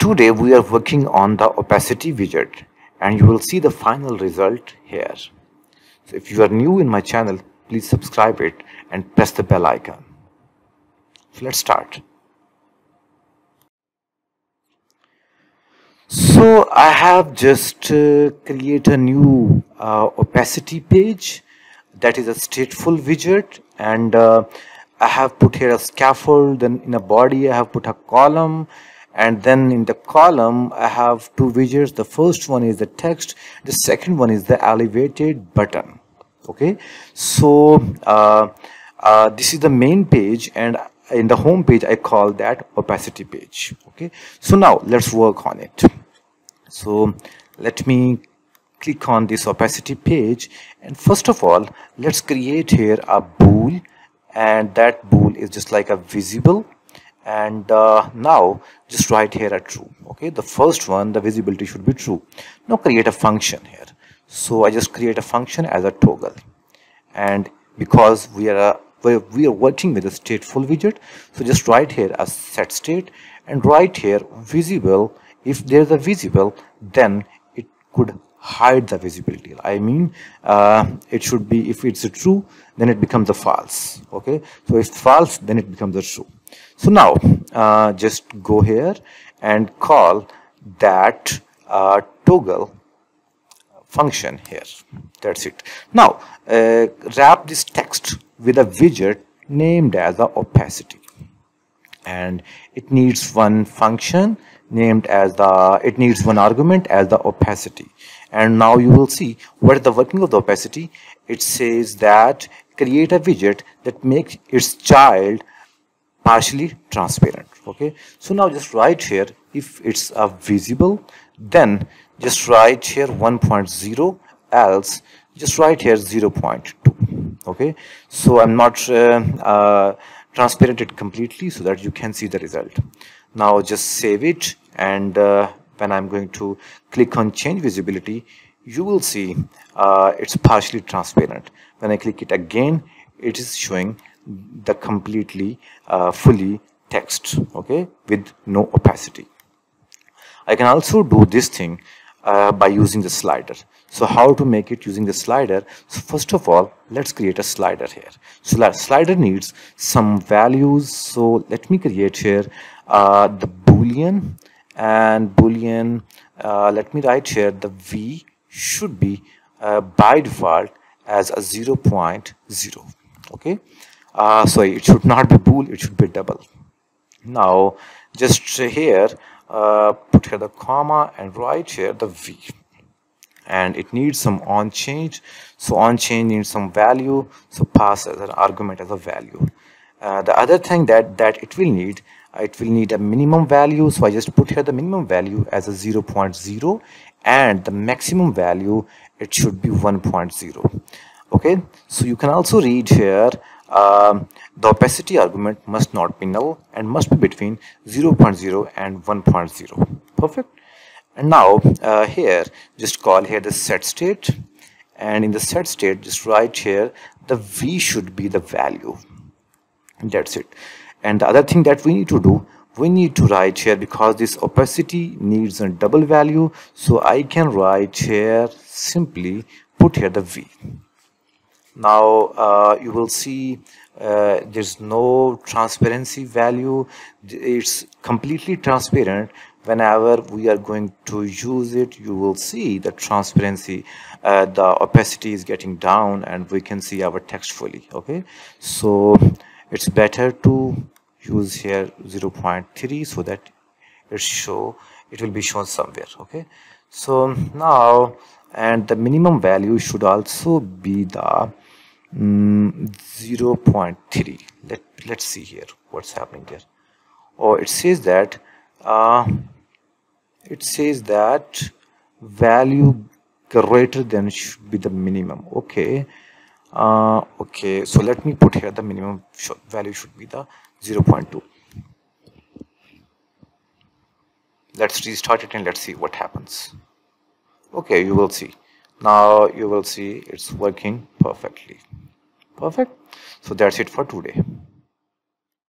Today we are working on the opacity widget and you will see the final result here. So if you are new in my channel, please subscribe it and press the bell icon. So let's start. So I have just create a new opacity page that is a stateful widget, and I have put here a scaffold. Then in a body I have put a column, and then in the column I have two widgets. The first one is the text, the second one is the elevated button. Okay, so this is the main page, and in the home page I call that opacity page. Okay, so now let's work on it. So let me click on this opacity page, and first of all let's create here a bool, and that bool is just like a visible, and now just write here a true. Okay, the first one, the visibility, should be true. Now create a function here. So I just create a function as a toggle, and because we are working with a stateful widget, so just write here a set state and write here visible. If there's a visible, then it could hide the visibility. I mean, it should be, if it's a true, then it becomes a false. Okay, so if false, then it becomes a true. So now just go here and call that toggle function here. That's it. Now wrap this text with a widget named as the opacity, and it needs one function named as it needs one argument as the opacity. And now you will see what is the working of the opacity. It says that create a widget that makes its child partially transparent. Okay, so now just write here, if it's a visible, then just write here 1.0, else just write here 0.2. okay, so I'm not transparent it completely so that you can see the result. Now just save it, and when I'm going to click on change visibility, you will see it's partially transparent. When I click it again, it is showing the completely fully text, okay, with no opacity. I can also do this thing by using the slider. So how to make it using the slider? So first of all, let's create a slider here. So that slider needs some values. So let me create here the boolean, and boolean, let me write here the v should be by default as a 0.0. okay, sorry, it should not be bool, it should be double. Now just here put here the comma and write here the v, and it needs some on change. So on change needs some value, so pass as an argument as a value. The other thing that it will need a minimum value. So I just put here the minimum value as a 0.0, and the maximum value, it should be 1.0. okay, so you can also read here the opacity argument must not be null and must be between 0.0 and 1.0. perfect. And now here just call here the set state, and in the set state just write here the v should be the value. That's it. And the other thing that we need to do, we need to write here, because this opacity needs a double value, so I can write here simply put here the v. Now you will see there's no transparency value. It's completely transparent. Whenever we are going to use it, you will see the transparency, the opacity is getting down, and we can see our text fully. Okay, so it's better to use here 0.3 so that it will be shown somewhere. Okay, so now, and the minimum value should also be the 0.3. Let's see here what's happening there. Oh, it says that value greater than should be the minimum. Okay, okay, so let me put here the minimum value should be the 0.2. Let's restart it and let's see what happens. Okay, you will see. Now you will see it's working perfectly. Perfect. So that's it for today.